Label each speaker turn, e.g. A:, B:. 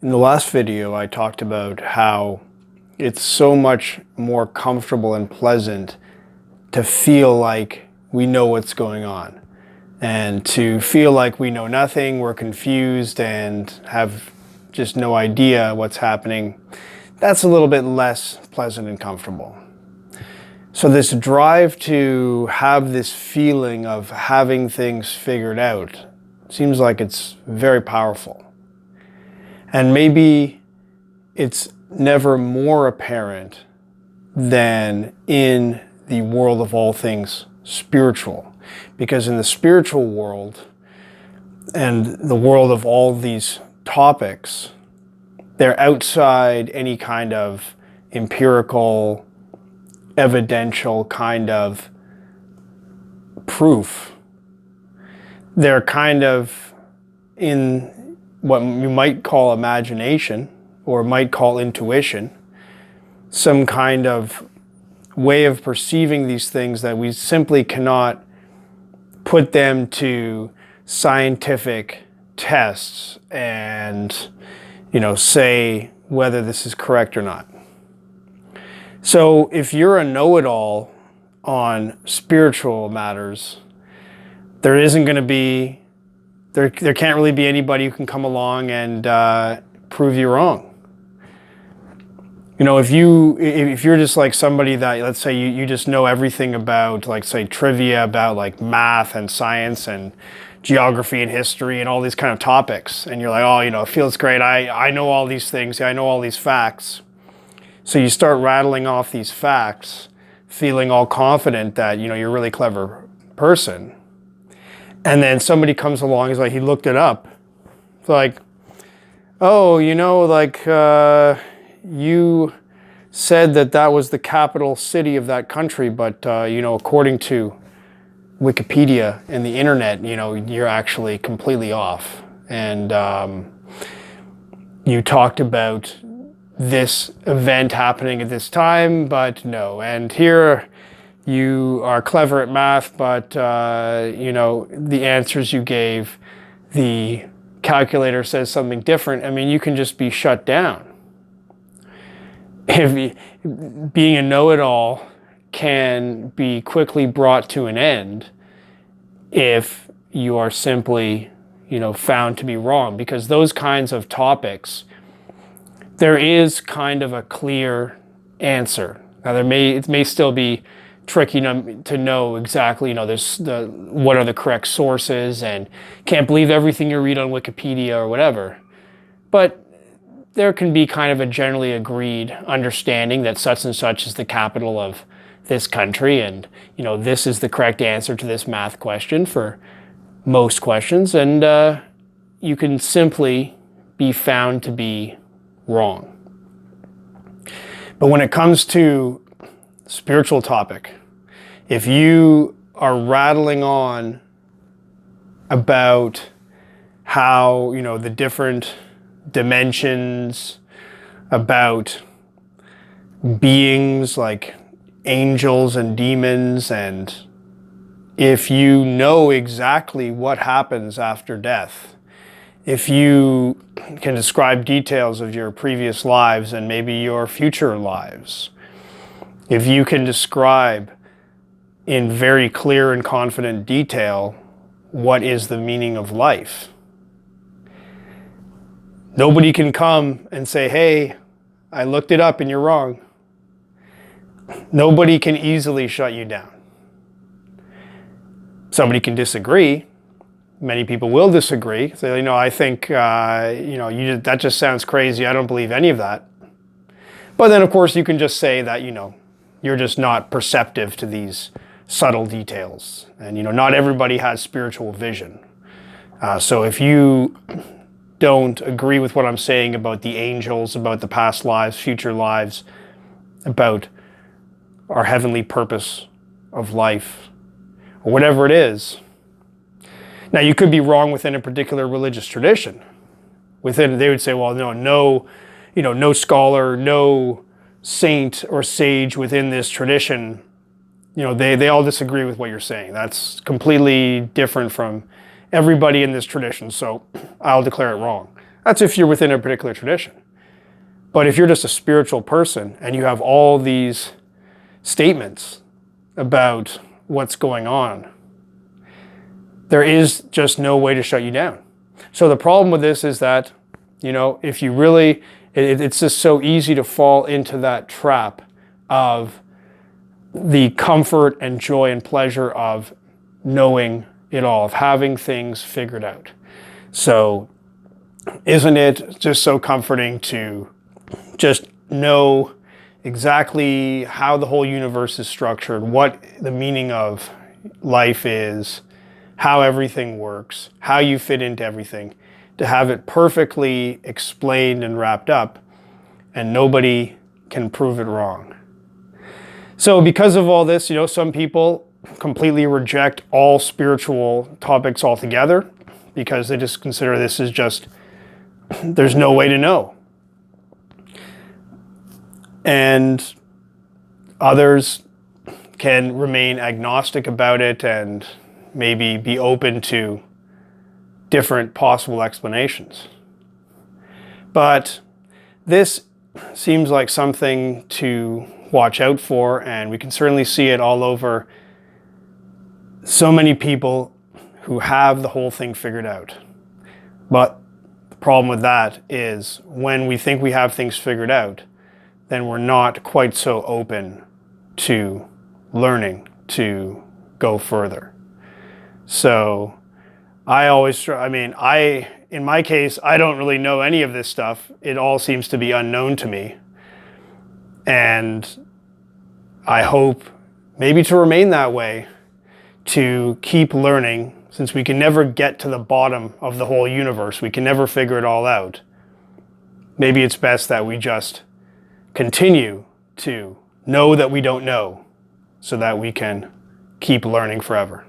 A: In the last video, I talked about how it's so much more comfortable and pleasant to feel like we know what's going on, and to feel like we know nothing, we're confused, and have just no idea what's happening. That's a little bit less pleasant and comfortable. So this drive to have this feeling of having things figured out seems like it's very powerful. And maybe it's never more apparent than in the world of all things spiritual. Because in the spiritual world and the world of all these topics, they're outside any kind of empirical, evidential kind of proof. They're kind of in what you might call imagination, or might call intuition, some kind of way of perceiving these things that we simply cannot put them to scientific tests and, say whether this is correct or not. So if you're a know-it-all on spiritual matters, there isn't going to be There can't really be anybody who can come along and prove you wrong. If you're just like somebody that, let's say you just know everything about, like, say, trivia about like math and science and geography and history and all these kind of topics, and you're like, oh, it feels great. I know all these things. I know all these facts. So you start rattling off these facts, feeling all confident that, you're a really clever person. And then somebody comes along, he's like, he looked it up. It's like, oh, you said that was the capital city of that country, but, according to Wikipedia and the internet, you're actually completely off. And you talked about this event happening at this time, but no. And here you are clever at math, but, the answers you gave, the calculator says something different. I mean, you can just be shut down. Being a know-it-all can be quickly brought to an end if you are simply, found to be wrong. Because those kinds of topics, there is kind of a clear answer. Now, it may still be tricky to know exactly, there's what are the correct sources, and can't believe everything you read on Wikipedia or whatever. But there can be kind of a generally agreed understanding that such and such is the capital of this country, and this is the correct answer to this math question for most questions, and you can simply be found to be wrong. But when it comes to spiritual topic, if you are rattling on about how, the different dimensions, about beings like angels and demons, and if you know exactly what happens after death, if you can describe details of your previous lives and maybe your future lives, if you can describe in very clear and confident detail what is the meaning of life, nobody can come and say, hey, I looked it up and you're wrong. Nobody can easily shut you down. Somebody can disagree. Many people will disagree. Say, I think, that just sounds crazy. I don't believe any of that. But then, of course, you can just say that, you're just not perceptive to these subtle details. And, not everybody has spiritual vision. So if you don't agree with what I'm saying about the angels, about the past lives, future lives, about our heavenly purpose of life, or whatever it is. Now, you could be wrong within a particular religious tradition. They would say, well, no scholar, no saint or sage within this tradition, they all disagree with what you're saying. That's completely different from everybody in this tradition, so I'll declare it wrong. That's if you're within a particular tradition. But if you're just a spiritual person and you have all these statements about what's going on, there is just no way to shut you down. So the problem with this is that, if you really, it's just so easy to fall into that trap of the comfort and joy and pleasure of knowing it all, of having things figured out. So isn't it just so comforting to just know exactly how the whole universe is structured, what the meaning of life is, how everything works, how you fit into everything, to have it perfectly explained and wrapped up, and nobody can prove it wrong. So because of all this, some people completely reject all spiritual topics altogether because they just consider this as just, there's no way to know. And others can remain agnostic about it and maybe be open to different possible explanations. But this seems like something to watch out for, and we can certainly see it all over so many people who have the whole thing figured out. But the problem with that is when we think we have things figured out, then we're not quite so open to learning to go further. So in my case, I don't really know any of this stuff. It all seems to be unknown to me. And I hope maybe to remain that way, to keep learning, since we can never get to the bottom of the whole universe. We can never figure it all out. Maybe it's best that we just continue to know that we don't know so that we can keep learning forever.